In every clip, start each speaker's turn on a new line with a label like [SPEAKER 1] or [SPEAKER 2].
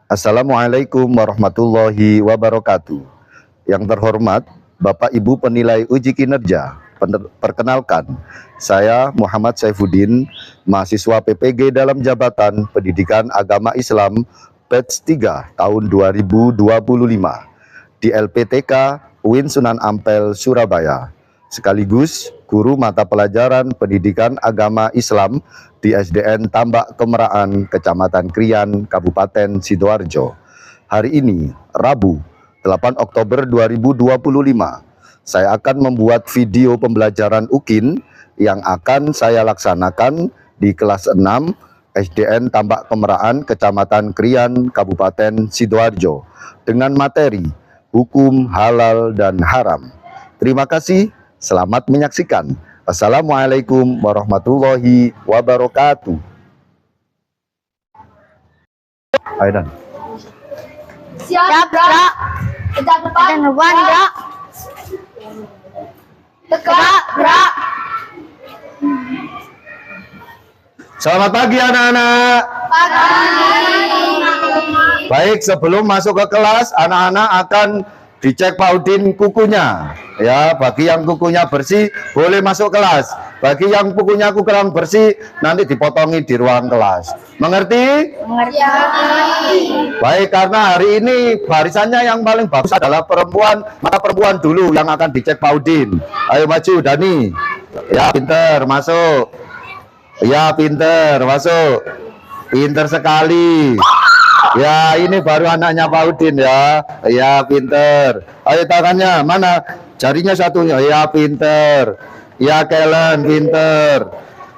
[SPEAKER 1] Assalamualaikum warahmatullahi wabarakatuh. Yang terhormat Bapak Ibu penilai uji kinerja, perkenalkan, saya Muhammad Saifuddin, mahasiswa PPG dalam Jabatan Pendidikan Agama Islam batch 3 tahun 2025 di LPTK UIN Sunan Ampel, Surabaya, sekaligus guru mata pelajaran Pendidikan Agama Islam di SDN Tambak Kemeraan, Kecamatan Krian, Kabupaten Sidoarjo. Hari ini, Rabu, 8 Oktober 2025, saya akan membuat video pembelajaran UKIN yang akan saya laksanakan di kelas 6 SDN Tambak Kemeraan, Kecamatan Krian, Kabupaten Sidoarjo, dengan materi Hukum Halal dan Haram. Terima kasih, selamat menyaksikan. Assalamualaikum warahmatullahi wabarakatuh. Aidan.
[SPEAKER 2] Siap, Bro. Tegak depan, Bro. Tegak, Bro.
[SPEAKER 1] Selamat pagi anak-anak. Baik, sebelum masuk ke kelas, anak-anak akan dicek Pak Udin kukunya. Ya, bagi yang kukunya bersih boleh masuk kelas. Bagi yang kukunya kurang bersih nanti dipotongi di ruang kelas. Mengerti?
[SPEAKER 2] Mengerti.
[SPEAKER 1] Baik, karena hari ini barisannya yang paling bagus adalah perempuan. Maka perempuan dulu yang akan dicek Pak Udin. Ayo maju, Dani. Ya, pinter, masuk. Ya, pinter, masuk. Pinter sekali. Ya, ini baru anaknya Pak Udin ya. Ya, pinter. Ayo tangannya, mana? Jarinya satunya. Ya, pinter. Ya, Kellen, pinter.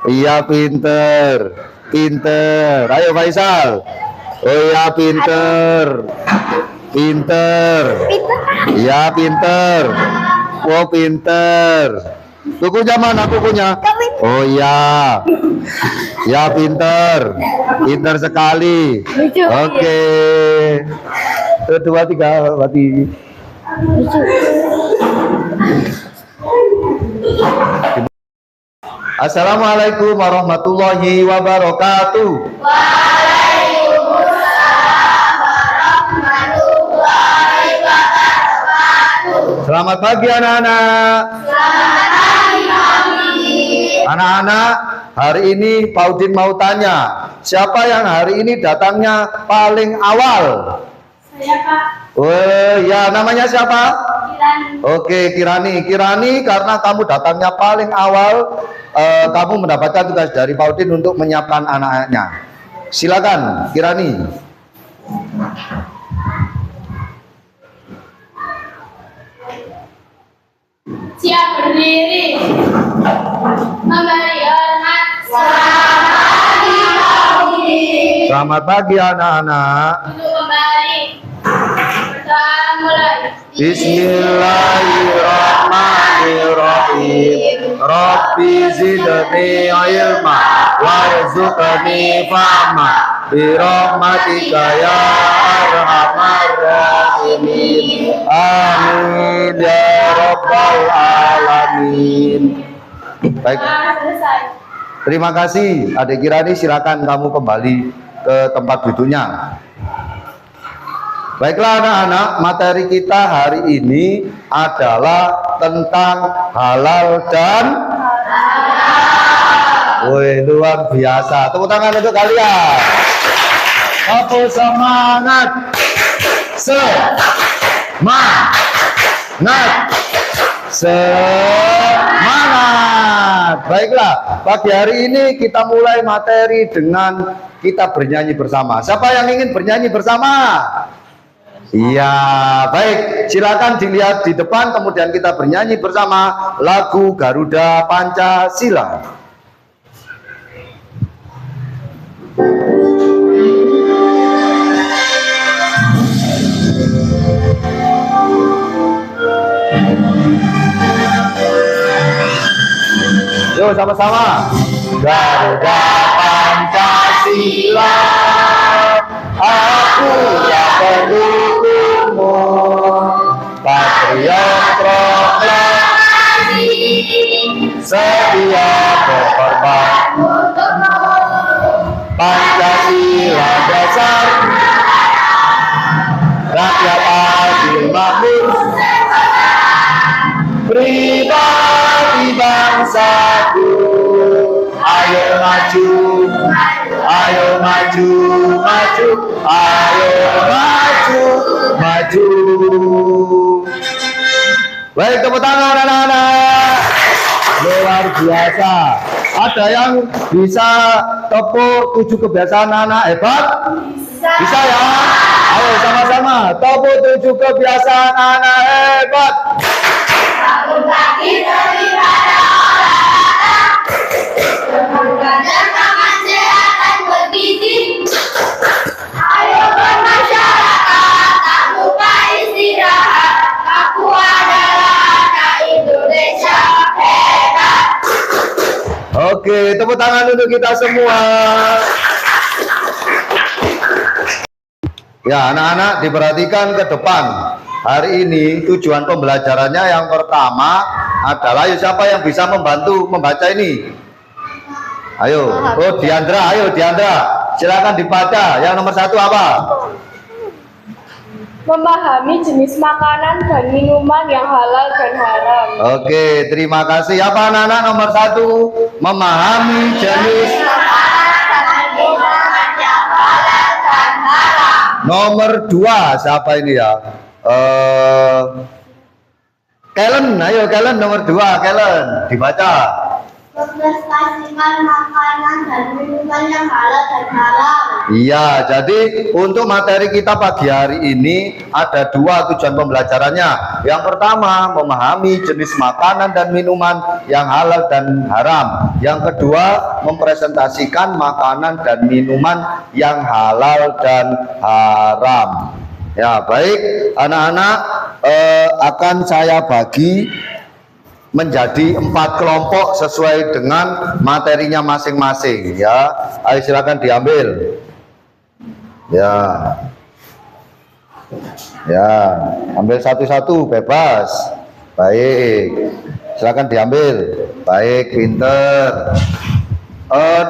[SPEAKER 1] Ya, pinter. Pinter. Ayo Faisal. Oh ya, pinter. Pinter. Ya, pinter. Oh, pinter. Kukunya mana kukunya? Oh ya. Ya, pinter. Pinter sekali. Oke. 1, 2, 3, mati. Assalamualaikum warahmatullahi wabarakatuh.
[SPEAKER 2] Waalaikumsalam warahmatullahi wabarakatuh.
[SPEAKER 1] Selamat pagi anak-anak.
[SPEAKER 2] Selamat pagi.
[SPEAKER 1] Anak-anak, hari ini Pak Udin mau tanya, siapa yang hari ini datangnya paling awal?
[SPEAKER 2] Saya, Pak.
[SPEAKER 1] Oh ya, namanya siapa?
[SPEAKER 2] Kirani.
[SPEAKER 1] Oke, Kirani. Kirani, karena kamu datangnya paling awal, kamu mendapatkan tugas dari Pak Udin untuk menyiapkan anak-anaknya. Silakan, Kirani.
[SPEAKER 2] Siap berdiri. Memberi hormat.
[SPEAKER 1] Selamat pagi anak-anak.
[SPEAKER 2] Duduk kembali. Pertama mulai.
[SPEAKER 1] Bismillahirrahmanirrahim. Rabbi zidni ilma warzuqni fahma birahmatika ya arhamar rahimin. Amin ya rabbal alamin. Baik.
[SPEAKER 2] Selesai.
[SPEAKER 1] Terima kasih Adik Kirani, silakan kamu kembali ke tempat duduknya. Baiklah anak-anak, materi kita hari ini adalah tentang halal dan woi, luar biasa. Tepuk tangan untuk kalian. Apa semangat? Semangat. Semangat. Baiklah, pagi hari ini kita mulai materi dengan kita bernyanyi bersama. Siapa yang ingin bernyanyi bersama? Iya, baik. Silakan dilihat di depan, kemudian kita bernyanyi bersama lagu Garuda Pancasila. Yuk sama-sama. Garuda Pancasila, aku yang pendukungmu, patriot proklamasi, setia berkorban untukmu. Pancasila dasar satu. Ayo maju, ayo maju, maju, ayo maju, maju. Baik, tepuk tangan anak-anak. Luar biasa. Ada yang bisa tepuk 7 kebiasaan anak hebat? Bisa ya? Ayo sama-sama tepuk 7 kebiasaan anak hebat.
[SPEAKER 2] Bangun pagi daripada olahraga, berbelanja makan sehat dan bergizi. Ayo bermasyarakat, tak lupa istirahat. Aku adalah anak Indonesia hebat.
[SPEAKER 1] Oke, tepuk tangan untuk kita semua. Ya, anak-anak diperhatikan ke depan. Hari ini tujuan pembelajarannya yang pertama adalah siapa yang bisa membantu membaca ini? Ayo, oh Diandra, ayo Diandra, silakan dibaca. Yang nomor 1 apa?
[SPEAKER 3] Memahami jenis makanan dan minuman yang halal dan haram.
[SPEAKER 1] Oke, terima kasih. Apa anak-anak nomor 1? Memahami jenis. Nomor 2 siapa ini ya? Kellen, ayo Kellen nomor 2, Kellen dibaca.
[SPEAKER 2] Memprestasikan makanan dan minuman yang halal dan haram.
[SPEAKER 1] Iya, jadi untuk materi kita pagi hari ini ada 2 tujuan pembelajarannya. Yang pertama, memahami jenis makanan dan minuman yang halal dan haram. Yang kedua, mempresentasikan makanan dan minuman yang halal dan haram. Ya, baik anak-anak, akan saya bagi menjadi 4 kelompok sesuai dengan materinya masing-masing ya. Ayo silakan diambil. Ya. Ya, ambil satu-satu bebas. Baik. Silakan diambil. Baik, pinter.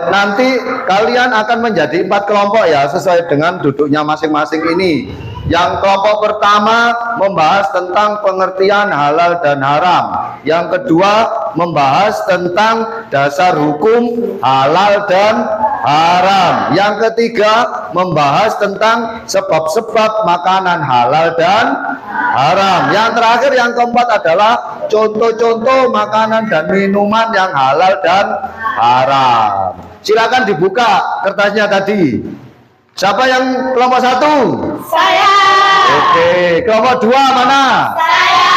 [SPEAKER 1] Nanti kalian akan menjadi 4 kelompok ya sesuai dengan duduknya masing-masing ini. Yang kelompok pertama membahas tentang pengertian halal dan haram. Yang kedua membahas tentang dasar hukum halal dan haram. Yang ketiga membahas tentang sebab-sebab makanan halal dan haram. Yang terakhir yang keempat adalah contoh-contoh makanan dan minuman yang halal dan haram. Silakan dibuka kertasnya tadi. Siapa yang kelompok 1?
[SPEAKER 2] Saya.
[SPEAKER 1] Oke, kelompok 2 mana?
[SPEAKER 2] Saya.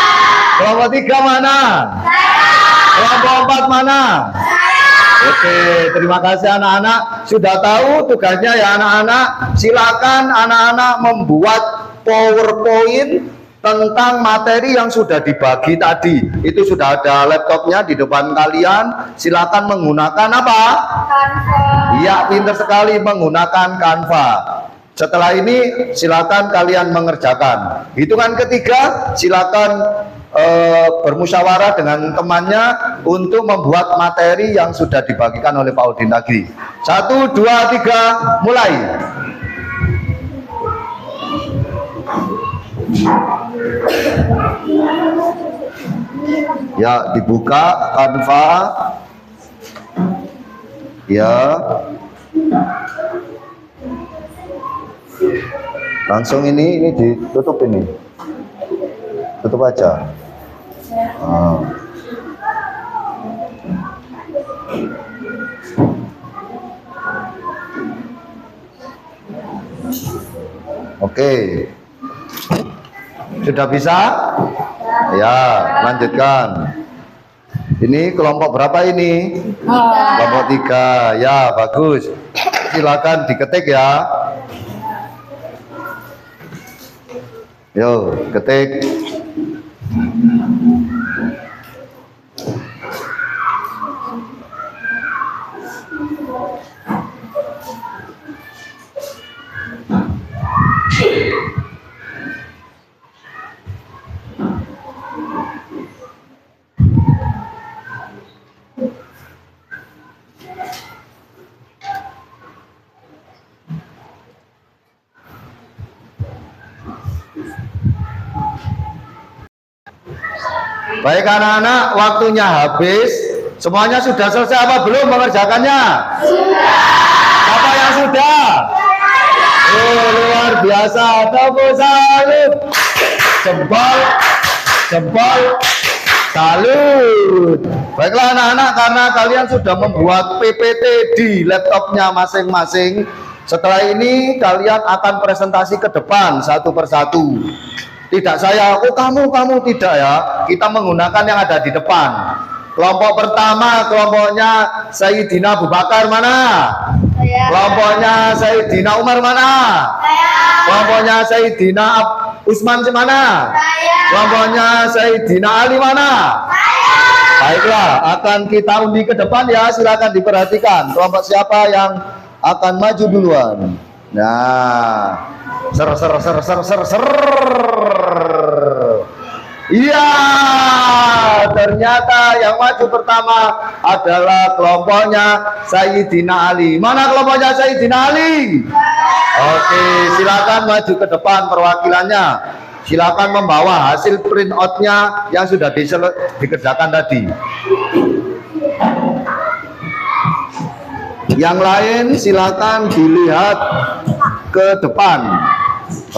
[SPEAKER 1] Kelompok 3 mana?
[SPEAKER 2] Saya.
[SPEAKER 1] Kelompok 4 mana?
[SPEAKER 2] Saya.
[SPEAKER 1] Oke, terima kasih anak-anak. Sudah tahu tugasnya ya anak-anak. Silakan anak-anak membuat PowerPoint tentang materi yang sudah dibagi tadi. Itu sudah ada laptopnya di depan kalian. Silakan menggunakan apa?
[SPEAKER 3] Canva.
[SPEAKER 1] Iya, pintar sekali menggunakan Canva. Setelah ini silakan kalian mengerjakan. Hitungan ketiga, silakan bermusyawarah dengan temannya untuk membuat materi yang sudah dibagikan oleh Pak Udin tadi. 1, 2, 3, mulai. Ya, dibuka Canva. Ya. Langsung ini ditutup ini. Tutup aja. Oke. Sudah bisa? Ya, lanjutkan. Ini kelompok berapa ini? Kelompok 3. Ya, bagus. Silakan diketik ya. Yo, ketik. Baik anak-anak, waktunya habis. Semuanya sudah selesai apa belum mengerjakannya? Sudah. Siapa yang sudah? Oh, luar biasa. Tepuk salut. Jempol, jempol, salut. Baiklah anak-anak, karena kalian sudah membuat PPT di laptopnya masing-masing. Setelah ini kalian akan presentasi ke depan satu persatu. Tidak saya, oh kamu tidak ya. Kita menggunakan yang ada di depan. Kelompok pertama, kelompoknya Sayyidina Abu Bakar mana? Saya. Kelompoknya Sayyidina Umar mana? Saya. Kelompoknya Sayyidina Utsman mana? Saya. Kelompoknya Sayyidina Ali mana? Saya. Baiklah, akan kita undi ke depan ya. Silakan diperhatikan. Kelompok siapa yang akan maju duluan? Nah, ser. Iya, ternyata yang maju pertama adalah kelompoknya Sayyidina Ali. Mana kelompoknya Sayyidina Ali? Oke, silakan maju ke depan perwakilannya. Silakan membawa hasil print out-nya yang sudah dikerjakan tadi. Yang lain silakan dilihat ke depan.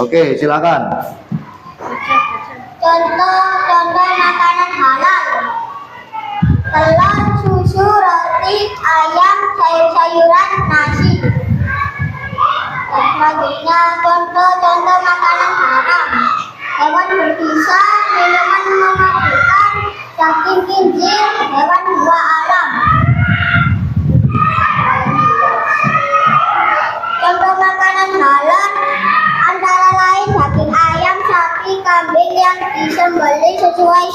[SPEAKER 1] Oke, silakan.
[SPEAKER 2] Contoh makanan halal: telur, susu, roti, ayam, sayur-sayuran, nasi. Dan selanjutnya contoh makanan haram: hewan berbisa, minuman memabukkan, daging khinzir, hewan buah alam. Contoh makanan halal antara lain daging ayam, sapi, kambing yang disembelih sesuai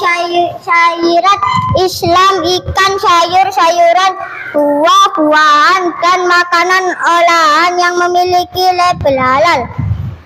[SPEAKER 2] syariat Islam, ikan, sayur-sayuran, buah-buahan, dan makanan olahan yang memiliki label halal.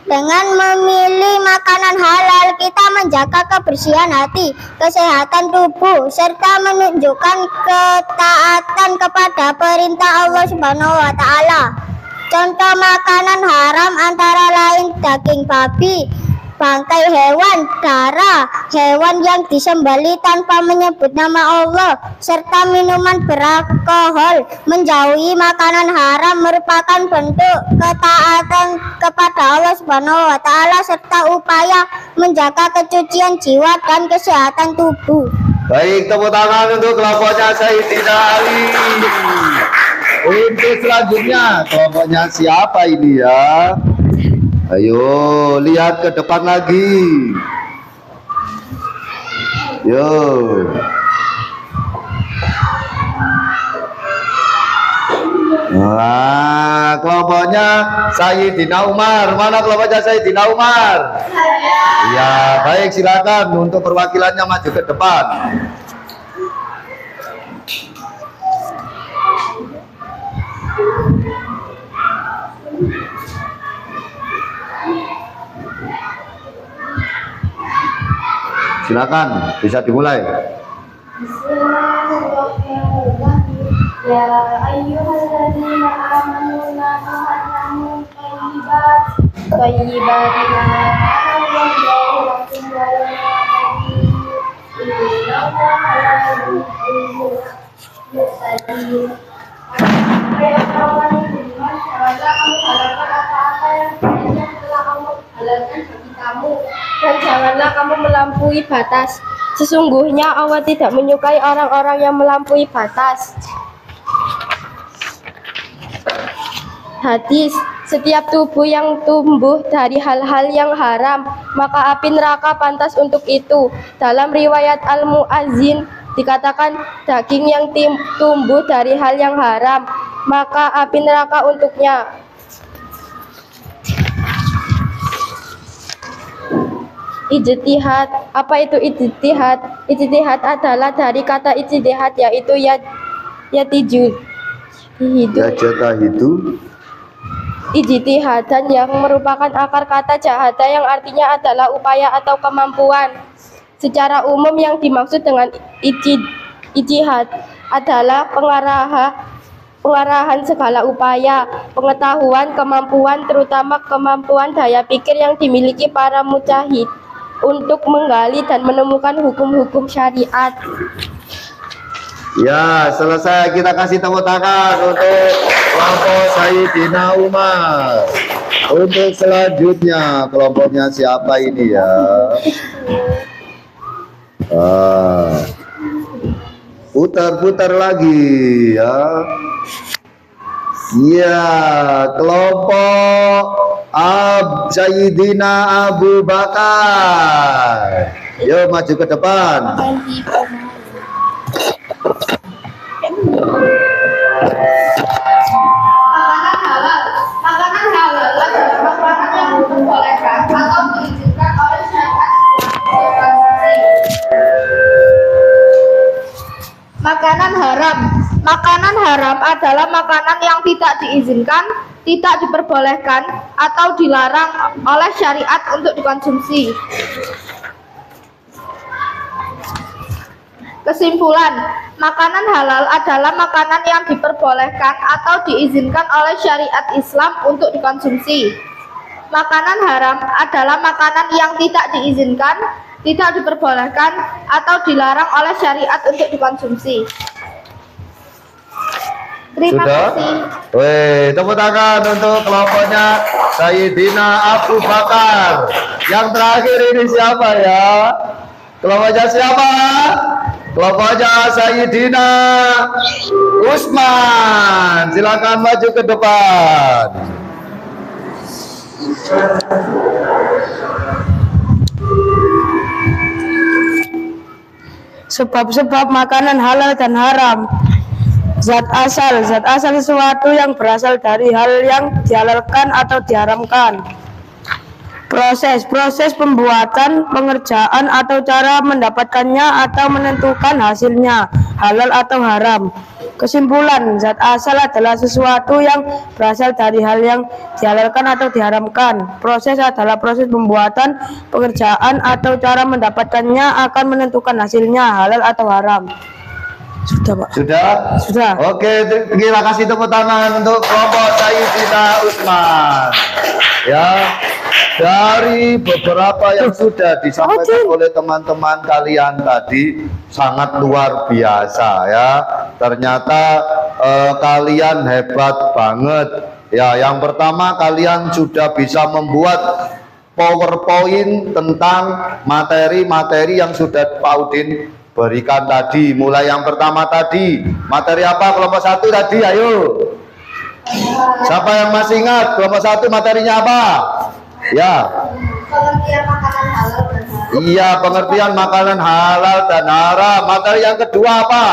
[SPEAKER 2] Dengan memilih makanan halal, kita menjaga kebersihan hati, kesehatan tubuh, serta menunjukkan ketaatan kepada perintah Allah Subhanahu wa Ta'ala. Contoh makanan haram antara lain daging babi, bangkai hewan, darah hewan yang disembelih tanpa menyebut nama Allah, serta minuman beralkohol. Menjauhi makanan haram merupakan bentuk ketaatan kepada Allah Subhanahu wa Ta'ala serta upaya menjaga kesucian jiwa dan kesehatan tubuh.
[SPEAKER 1] Baik, tepuk tangan untuk kelompoknya Sayyidina Ali. Untuk selanjutnya kelompoknya siapa ini ya? Ayo lihat ke depan lagi. Yo. Nah, kelompoknya Sayyidina Umar. Mana kelompoknya Sayyidina Umar? Ya, baik, silakan untuk perwakilannya maju ke depan. Silakan, bisa dimulai.
[SPEAKER 3] Bismillahirrahmanirrahim. Ya ayyuhalladzina amanu la tahrimu thayyibatin ma halallahu lakum wa la tabi'u innallaha la yuhibbul mu'tadin. Kamu apa-apa yang telah kamu halalkan bagi kamu, dan janganlah kamu melampaui batas. Sesungguhnya Allah tidak menyukai orang-orang yang melampaui batas. Hadis: setiap tubuh yang tumbuh dari hal-hal yang haram, maka api neraka pantas untuk itu. Dalam riwayat Al-Mu'azzin dikatakan, daging yang tumbuh dari hal yang haram, maka api neraka untuknya. Ijtihad. Apa itu ijtihad? Ijtihad adalah dari kata ijtihad, yaitu yatiju. Ijtihadan yang merupakan akar kata jahada yang artinya adalah upaya atau kemampuan. Secara umum yang dimaksud dengan ijtihad adalah pengarahan segala upaya, pengetahuan, kemampuan, terutama kemampuan daya pikir yang dimiliki para mujtahid untuk menggali dan menemukan hukum-hukum syariat.
[SPEAKER 1] Ya, selesai. Kita kasih tepuk tangan untuk kelompok Sayyidina Umar. Untuk selanjutnya, kelompoknya siapa ini ya? Putar-putar lagi ya. Iya, kelompok Sayyidina Abu Bakar. Yuk maju ke depan.
[SPEAKER 2] Makanan halal adalah makanan yang diperbolehkan atau diizinkan oleh syariat konsumsi. Makanan haram. Makanan haram adalah makanan yang tidak diizinkan, tidak diperbolehkan, atau dilarang oleh syariat untuk dikonsumsi. Kesimpulan, makanan halal adalah makanan yang diperbolehkan atau diizinkan oleh syariat Islam untuk dikonsumsi. Makanan haram adalah makanan yang tidak diizinkan, tidak diperbolehkan, atau dilarang oleh syariat untuk dikonsumsi. Terima kasih.
[SPEAKER 1] Weh, tepuk tangan untuk kelompoknya Sayyidina Abu Bakar. Yang terakhir ini siapa ya? Kelompoknya siapa? Kelompoknya Sayyidina Utsman. Silakan maju ke depan.
[SPEAKER 4] Sebab-sebab makanan halal dan haram. Zat asal sesuatu yang berasal dari hal yang dihalalkan atau diharamkan. Proses pembuatan, pengerjaan atau cara mendapatkannya atau menentukan hasilnya, halal atau haram. Kesimpulan, zat asal adalah sesuatu yang berasal dari hal yang dihalalkan atau diharamkan. Proses adalah proses pembuatan, pengerjaan atau cara mendapatkannya akan menentukan hasilnya, halal atau haram. Sudah, Pak. Sudah.
[SPEAKER 1] Oke, kita kasih tepuk tangan untuk kelompok Sayyidina Utsman. Ya, dari beberapa yang sudah disampaikan oleh teman-teman kalian tadi sangat luar biasa ya. Ternyata kalian hebat banget. Ya, yang pertama kalian sudah bisa membuat PowerPoint tentang materi-materi yang sudah Pak Udin berikan tadi. Mulai yang pertama tadi, materi apa kelompok 1 tadi, ayo. Siapa yang masih ingat kelompok 1 materinya apa? Ya.
[SPEAKER 2] Pengertian makanan halal dan haram.
[SPEAKER 1] Iya, pengertian makanan halal dan haram. Materi yang kedua apa?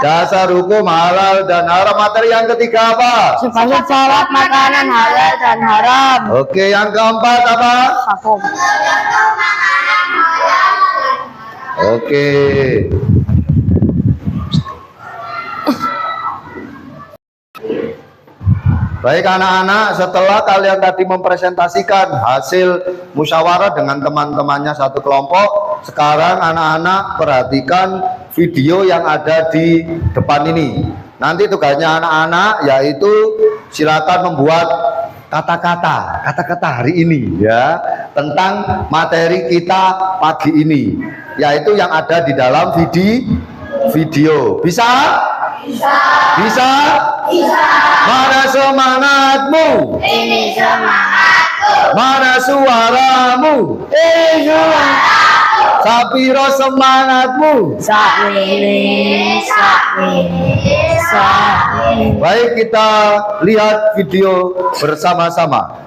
[SPEAKER 1] Dasar hukum halal dan haram. Materi yang ketiga apa?
[SPEAKER 4] Sebab-sebab makanan halal dan haram.
[SPEAKER 1] Oke, yang keempat apa?
[SPEAKER 4] Hukum.
[SPEAKER 1] Oke. Baik anak-anak, setelah kalian tadi mempresentasikan hasil musyawarah dengan teman-temannya satu kelompok, sekarang anak-anak perhatikan video yang ada di depan ini. Nanti tugasnya anak-anak yaitu silakan membuat kata-kata hari ini ya tentang materi kita pagi ini, yaitu yang ada di dalam video. Bisa? Bisa? Mana semangatmu?
[SPEAKER 2] Ini semangatku.
[SPEAKER 1] Mana suaramu?
[SPEAKER 2] Ini suaraku.
[SPEAKER 1] Sapiro semangatmu?
[SPEAKER 4] Sakmini.
[SPEAKER 1] Baik, kita lihat video bersama-sama.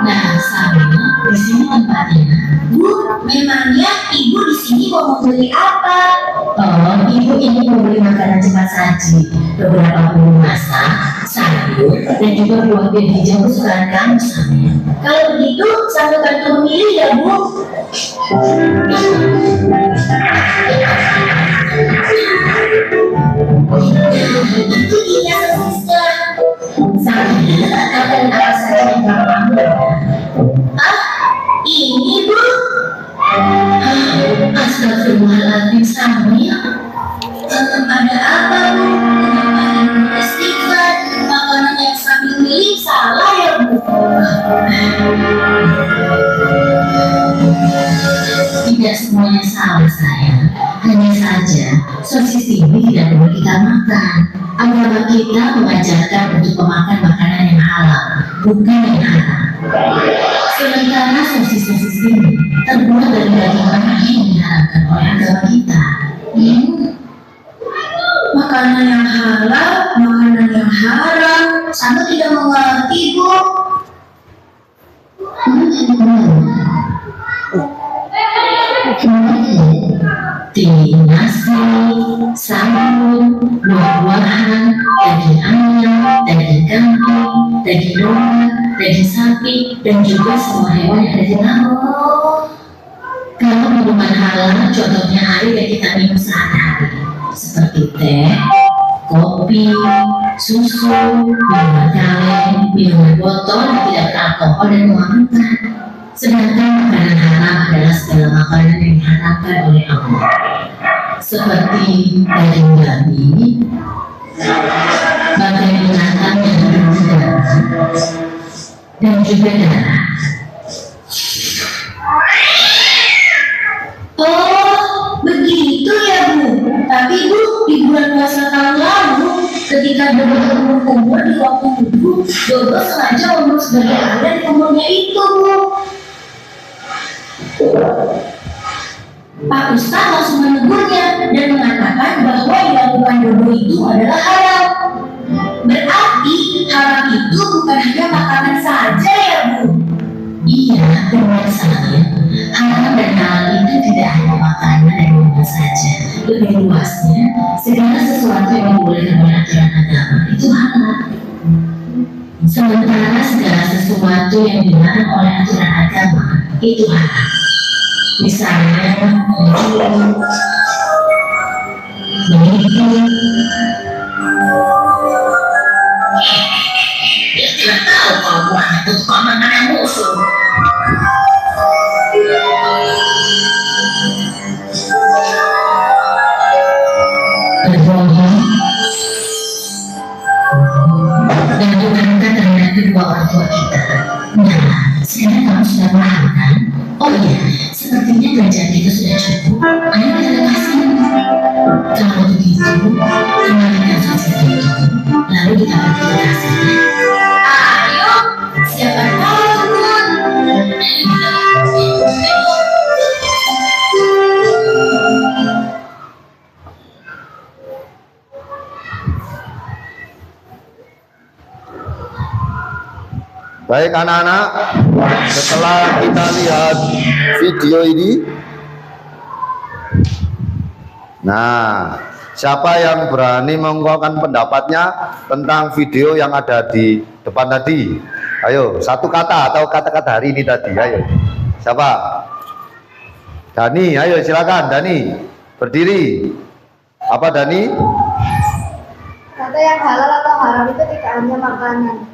[SPEAKER 5] Nah, Sabina, di sini tempatnya. Bu, memangnya ibu di sini mau mau beli apa? Oh, ibu ini mau beli makanan cepat saji, beberapa bumbu masak, sayur, dan juga buah hijau kesukaan kamu sayang. Kalau begitu, saya bantu memilih ya Bu. Itu dia sosisnya. Saya akan apa saja yang kamu ambil. Ah, ini Bu. Astagfirullahaladzim Samia. Ada apa Bu? Kenapa ada istighfar? Makanan yang sambil milih salah ya Bu? Tidak semuanya salah sayang. Hanya saja sosis ini tidak boleh kita makan. Agama kita mengajarkan untuk memakan makanan yang halal, bukan yang haram. Sementara sosis-sosis ini terbuat dari daging anak yang diharamkan oleh agama kita. Makanan yang halal, makanan yang haram, sama tidak mengerti Bu. Nasi, sabun, buah-buahan, daging ayam, daging kambing, daging domba, daging sapi, dan juga semua hewan yang ada di laut. Kalau minuman halal, contohnya air yang kita minum sehari-hari, seperti teh, kopi, susu, minuman kaleng, minuman botol yang tidak beralkohol dan mengandungkan. Sedangkan makanan haram adalah segala makanan yang diharamkan oleh Allah, seperti daging babi, bagian binatang yang berumur darah, dan juga darah. Oh, begitu ya Bu. Tapi Bu, di bulan puasa tahun lalu, ketika Dodo berkumur di waktu wudhu, Dodo sengaja membuat sebagian air dari kumurnya itu Bu. Pak Ustadz langsung menegurnya dan mengatakan bahwa yang dilakukan Dodo itu adalah haram. Berarti haram itu bukan hanya makanan saja ya Bu? Iya, benar saya. Haram dan halal itu tidak hanya makanan dan minuman saja. Lebih luasnya, segala sesuatu yang dibolehkan oleh aturan agama itu halal. Sementara segala sesuatu yang dilarang oleh aturan agama itu haram. Misalnya, menipu, dia tidak tahu kalau buahnya itu makanan musuh. Berbohong dan durhaka terhadap kedua orang tua kita. Nah, sekarang kamu sudah paham kan? Oh iya, sepertinya belajar kita sudah cukup. Ayo kita lepasin. Kalau begitu, kembalikan sosis itu, lalu kita pergi ke kasirnya. Ayo, siapa takut?
[SPEAKER 1] Baik anak-anak, setelah kita lihat video ini, nah, siapa yang berani mengungkapkan pendapatnya tentang video yang ada di depan tadi? Ayo, satu kata atau kata-kata hari ini tadi, ayo. Siapa? Dani, ayo silakan Dani, berdiri. Apa Dani?
[SPEAKER 2] Kata yang halal atau haram itu tidak hanya makanan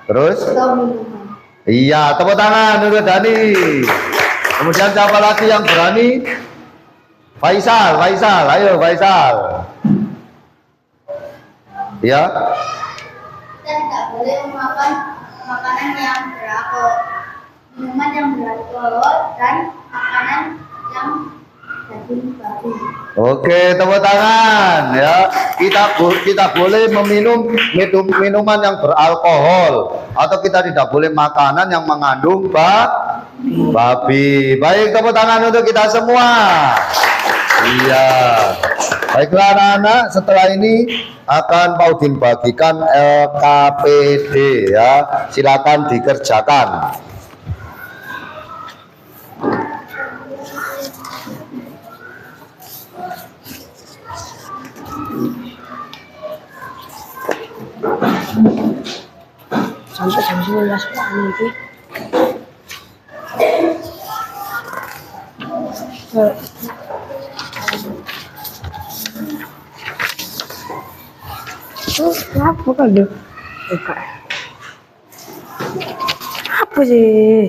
[SPEAKER 1] Terus?
[SPEAKER 2] atau minuman.
[SPEAKER 1] Iya, tepuk tangan untuk Dani. Kemudian siapa lagi yang berani? Faisal, ayo Faisal. Ya.
[SPEAKER 2] Kita tidak boleh memakan makanan yang beralkohol, minuman yang beralkohol, dan makanan yang daging babi.
[SPEAKER 1] Oke, tepuk tangan ya. Kita boleh meminum minuman yang beralkohol atau kita tidak boleh makanan yang mengandung babi. Baik, tepuk tangan untuk kita semua. Iya. Baiklah anak-anak, setelah ini akan Pak Udin bagikan LKPD ya. Silakan dikerjakan.
[SPEAKER 4] Apa kan deh? Apa sih?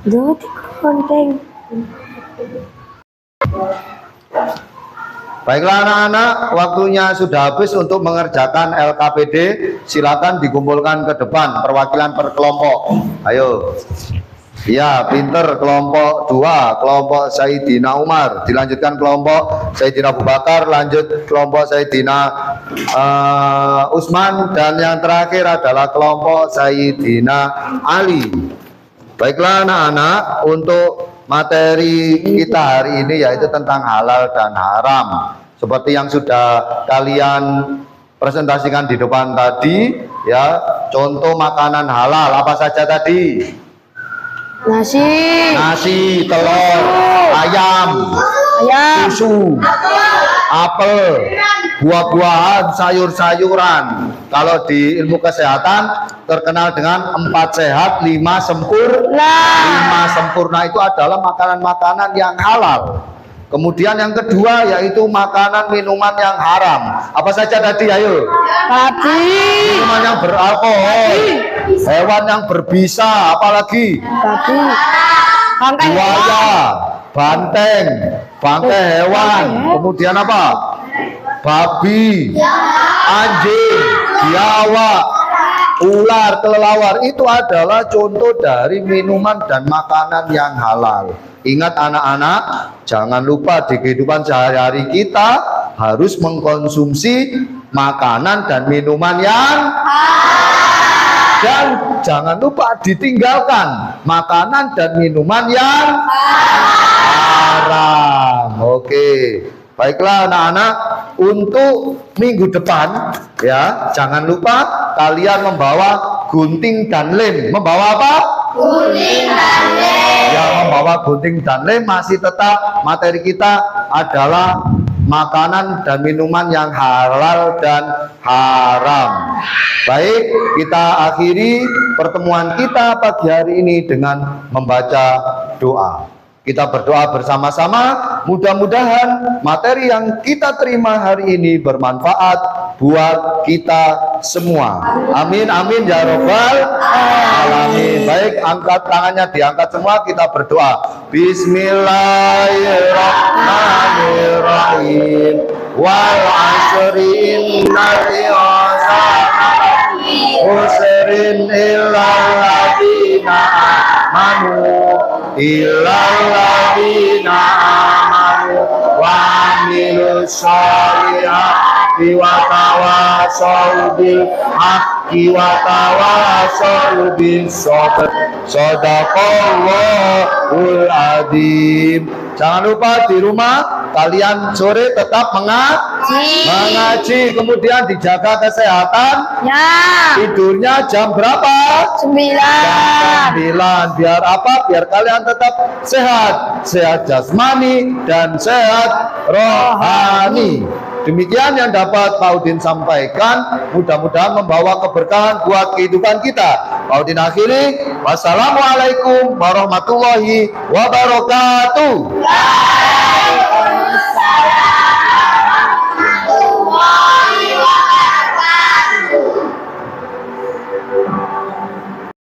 [SPEAKER 4] Jadi konten.
[SPEAKER 1] Baiklah anak-anak, waktunya sudah habis untuk mengerjakan LKPD. Silakan dikumpulkan ke depan perwakilan per kelompok. Ayo. Ya, pinter kelompok 2, kelompok Sayyidina Umar. Dilanjutkan kelompok Sayyidina Abu Bakar, lanjut kelompok Sayyidina Utsman, dan yang terakhir adalah kelompok Sayyidina Ali. Baiklah anak-anak, untuk materi kita hari ini yaitu tentang halal dan haram. Seperti yang sudah kalian presentasikan di depan tadi, ya, contoh makanan halal apa saja tadi? Nasi, telur, ayam, susu, apel, buah-buahan, sayur-sayuran. Kalau di ilmu kesehatan terkenal dengan 4 sehat, 5 sempurna. 5 sempurna itu adalah makanan-makanan yang halal. Kemudian yang kedua yaitu makanan minuman yang haram. Apa saja tadi? Ayo. Minuman yang beralkohol, hewan yang berbisa, apalagi buaya, banteng, bangkai hewan. Kemudian apa? Babi, anjing, biawak, ular, kelelawar. Itu adalah contoh dari minuman dan makanan yang halal. Ingat anak-anak, jangan lupa di kehidupan sehari-hari kita harus mengkonsumsi makanan dan minuman yang halal. Dan jangan lupa ditinggalkan makanan dan minuman yang haram. Oke. Baiklah anak-anak, untuk minggu depan ya, jangan lupa kalian membawa gunting dan lem. Membawa apa? Gunting dan lem. Yang membawa gunting dan lem masih tetap materi kita adalah makanan dan minuman yang halal dan haram. Baik, kita akhiri pertemuan kita pagi hari ini dengan membaca doa. Kita berdoa bersama-sama, mudah-mudahan materi yang kita terima hari ini bermanfaat buat kita semua. Amin, amin ya robbal alamin. Baik, angkat tangannya, diangkat semua, kita berdoa. Bismillahirrahmanirrahim. Wal asri innal insana khusrin illal ladzina amanu illal ladzina amanu wa amilus sholihati wa tawassaw bil haqqi wa tawassaw bis sabr. Shadaqallahul adzim. Jangan lupa di rumah kalian sore tetap mengaji, kemudian dijaga kesehatan. Tidurnya jam berapa? 9. Jam 9. Biar apa? Biar kalian tetap sehat jasmani dan sehat rohani. Demikian yang dapat Pak Udin sampaikan, mudah-mudahan membawa keberkahan buat kehidupan kita. Pak Udin akhiri, wassalamualaikum warahmatullahi wabarakatuh.